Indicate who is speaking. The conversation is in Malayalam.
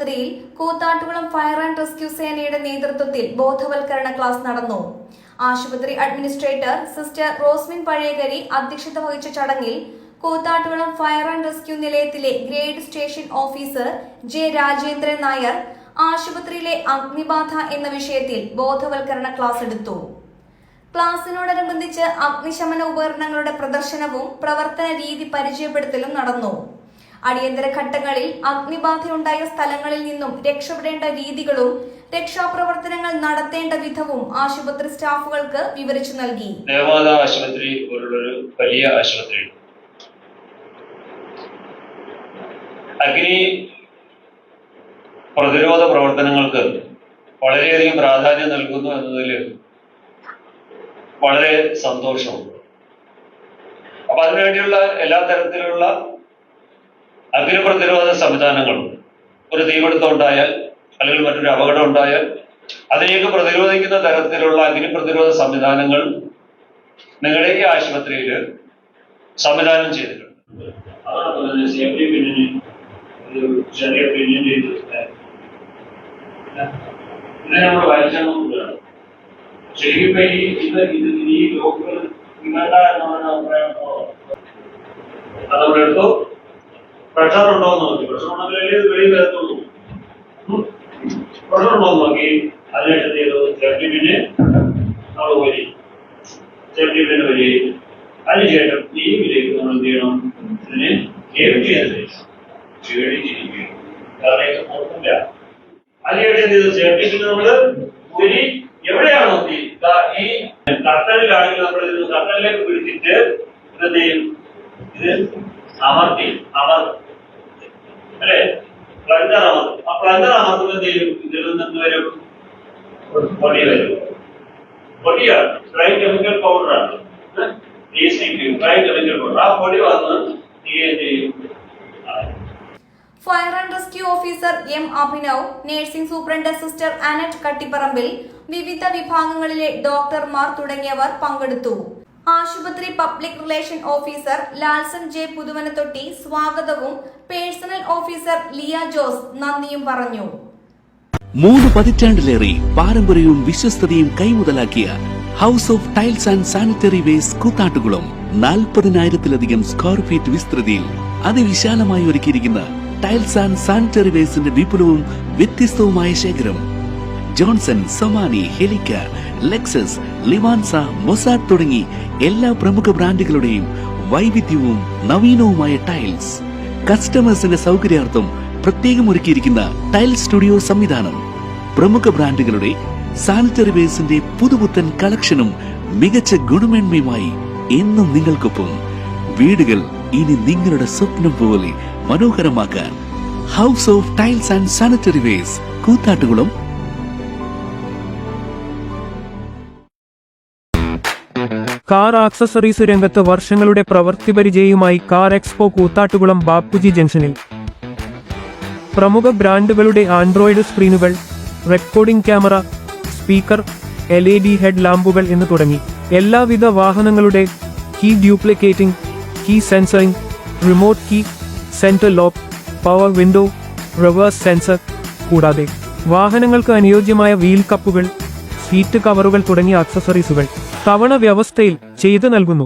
Speaker 1: ആശുപത്രിയിൽ കൂത്താട്ടുകുളം ഫയർ ആൻഡ് റെസ്ക്യൂ സേനയുടെ നേതൃത്വത്തിൽ ബോധവൽക്കരണ ക്ലാസ് നടന്നു. ആശുപത്രി അഡ്മിനിസ്ട്രേറ്റർ സിസ്റ്റർ റോസ്മിൻ പഴയകരി അധ്യക്ഷത വഹിച്ച ചടങ്ങിൽ കൂത്താട്ടുകുളം ഫയർ ആൻഡ് റെസ്ക്യൂ നിലയത്തിലെ grade station officer J Rajendran Nair ആശുപത്രിയിലെ അഗ്നിബാധ എന്ന വിഷയത്തിൽ ബോധവൽക്കരണ ക്ലാസ് എടുത്തു. ക്ലാസിനോടനുബന്ധിച്ച് അഗ്നിശമന ഉപകരണങ്ങളുടെ പ്രദർശനവും പ്രവർത്തന രീതി പരിചയപ്പെടുത്തലും നടന്നു. അടിയന്തര ഘട്ടങ്ങളിൽ അഗ്നിബാധയുണ്ടായ സ്ഥലങ്ങളിൽ നിന്നും രക്ഷപ്പെടേണ്ട രീതികളും രക്ഷാപ്രവർത്തനങ്ങൾ നടത്തേണ്ട വിധവും ആശുപത്രി സ്റ്റാഫുകൾക്ക് വിവരിച്ചു നൽകി.
Speaker 2: ദേവമാത ആശുപത്രി പോലുള്ളൊരു വലിയ ആശുപത്രി അഗ്നി പ്രതിരോധ പ്രവർത്തനങ്ങൾക്ക് വളരെയധികം പ്രാധാന്യം നൽകുന്നു എന്നതിൽ വളരെ സന്തോഷമുണ്ട്. അപ്പൊ അതിനുവേണ്ടിയുള്ള എല്ലാ തരത്തിലുള്ള അഗ്നി പ്രതിരോധ സംവിധാനങ്ങളും, ഒരു തീപിടുത്തം ഉണ്ടായാൽ അല്ലെങ്കിൽ മറ്റൊരു അപകടം ഉണ്ടായാൽ അതിനെയൊക്കെ പ്രതിരോധിക്കുന്ന തരത്തിലുള്ള അഗ്നി പ്രതിരോധ സംവിധാനങ്ങൾ നിങ്ങളുടെ ഈ ആശുപത്രിയിൽ സംവിധാനം ചെയ്തിട്ടുണ്ട്. അതാണ് സേഫ്റ്റി പിന്നിന് ചെറിയ പിന്നിൽ ഇതിനെ നമ്മൾ വായിച്ചാണ്. ശരിക്കും ഈ ലോക്കുകൾ വേണ്ട എന്നാണ് അഭിപ്രായം. അതവിടെ എടുത്തു. പ്രഷർ ഉണ്ടോ എന്ന് നോക്കി. പ്രഷർ ഉണ്ടെങ്കിലേ ഇത് വെളിയിൽ വരത്തുള്ളൂ. പ്രഷർ ഉണ്ടോ എന്ന് നോക്കി. അതിനുശേഷം ചെയ്തു സേഫ്റ്റി പിന്നെ നമ്മൾ വരി, സേഫ്റ്റി പിന്നെ വരി. അതിനുശേഷം ഈ വിലയ്ക്ക് നമ്മൾ എന്ത് ചെയ്യണം, ഇതിനെ കേൾവ് ചെയ്യാൻ പേടിച്ചിരിക്കുക. കാരണം ഇത് നോക്കില്ല. അതിനുശേഷം ചെയ്തു സേഫ്റ്റി പിന്നെ നമ്മള് വരി എവിടെയാണ് നോക്കി. ഈ കട്ടലിലാണെങ്കിൽ നമ്മൾ ഇത് കട്ടലിലേക്ക് പിടിച്ചിട്ട് എന്ത് ചെയ്യും, ഇത് അമർത്തി അല്ലെ, പ്ലഞ്ചർ അമർത്തും. ആ പ്ലഞ്ചർ അമർത്തുമ്പോൾ എന്ത് ചെയ്യും, ഇതിൽ നിന്ന് വരും പൊടി വരും. പൊടിയാണ് ഡ്രൈ കെമിക്കൽ പൗഡറാണ്, ഡ്രൈ കെമിക്കൽ പൗഡർ. ആ പൊടി വന്ന് നീ എന്ത് ചെയ്യും.
Speaker 1: Fire and rescue officer M Abhinav, nursing superintendent sister Annette കട്ടിപ്പറമ്പിൽ, വിവിധ വിഭാഗങ്ങളിലെ ഡോക്ടർമാർ തുടങ്ങിയവർ പങ്കെടുത്തു. ആശുപത്രി public relation officer Lalson J Puthuvanathotti സ്വാഗതവും പേഴ്സണൽ ഓഫീസർ ലിയ ജോസ് നന്ദിയും പറഞ്ഞു.
Speaker 3: 3 പതിറ്റാണ്ടിലേറെ പാരമ്പര്യവും വിശ്വസ്തതയും കൈമുതലാക്കിയ house of tiles and sanitary waste Koothattukulam 40,000-ലധികം സ്ക്വയർ ഫീറ്റ് വിസ്തൃതിയിൽ അതിവിശാലമായി ഒരുക്കിയിരിക്കുന്ന ടൈൽസ് ആൻഡ് സാനിറ്ററി വേസ്റ്റിന്റെ വിപുലവും വ്യത്യസ്തവുമായ ശേഖരം. ജോൺസൺ, സൊമാനി, ഹെലിക്ക, ലെക്സസ്, ലിവാൻസ, മൊസാഡ് തുടങ്ങി എല്ലാ പ്രമുഖ ബ്രാൻഡുകളുടെയും വൈവിധ്യവും നവീനവുമായ ടൈൽസ്. കസ്റ്റമേഴ്സിന്റെ സൗകര്യാർത്ഥം പ്രത്യേകം ഒരുക്കിയിരിക്കുന്ന ടൈൽ സ്റ്റുഡിയോ സംവിധാനം. പ്രമുഖ ബ്രാൻഡുകളുടെ സാനിറ്ററി വേസ്റ്റിന്റെ പുതുപുത്തൻ കളക്ഷനും മികച്ച ഗുണമേന്മയുമായി എന്നും നിങ്ങൾക്കൊപ്പം. വീടുകൾ ഇനി നിങ്ങളുടെ സ്വപ്നം പോലെ മനോഹരമാക്കാൻ house of tiles and sanitary waste Koothattukulam.
Speaker 4: Car accessories രംഗത്ത് വർഷങ്ങളുടെ പ്രവൃത്തിപരിചയവുമായി കാർ എക്സ്പോ കൂത്താട്ടുകുളം ബാപ്പുജി ജംഗ്ഷനിൽ. പ്രമുഖ ബ്രാൻഡുകളുടെ ആൻഡ്രോയിഡ് സ്ക്രീനുകൾ, recording camera, speaker, LED head ലാമ്പുകൾ എന്ന് തുടങ്ങി എല്ലാവിധ വാഹനങ്ങളുടെ key duplicating, key sensoring, remote key, centre lock, power window, reverse sensor, കൂടാതെ വാഹനങ്ങൾക്ക് അനുയോജ്യമായ വീൽ കപ്പുകൾ, സീറ്റ് കവറുകൾ തുടങ്ങിയ ആക്സസറീസുകൾ തവണ വ്യവസ്ഥയിൽ ചെയ്തു നൽകുന്നു.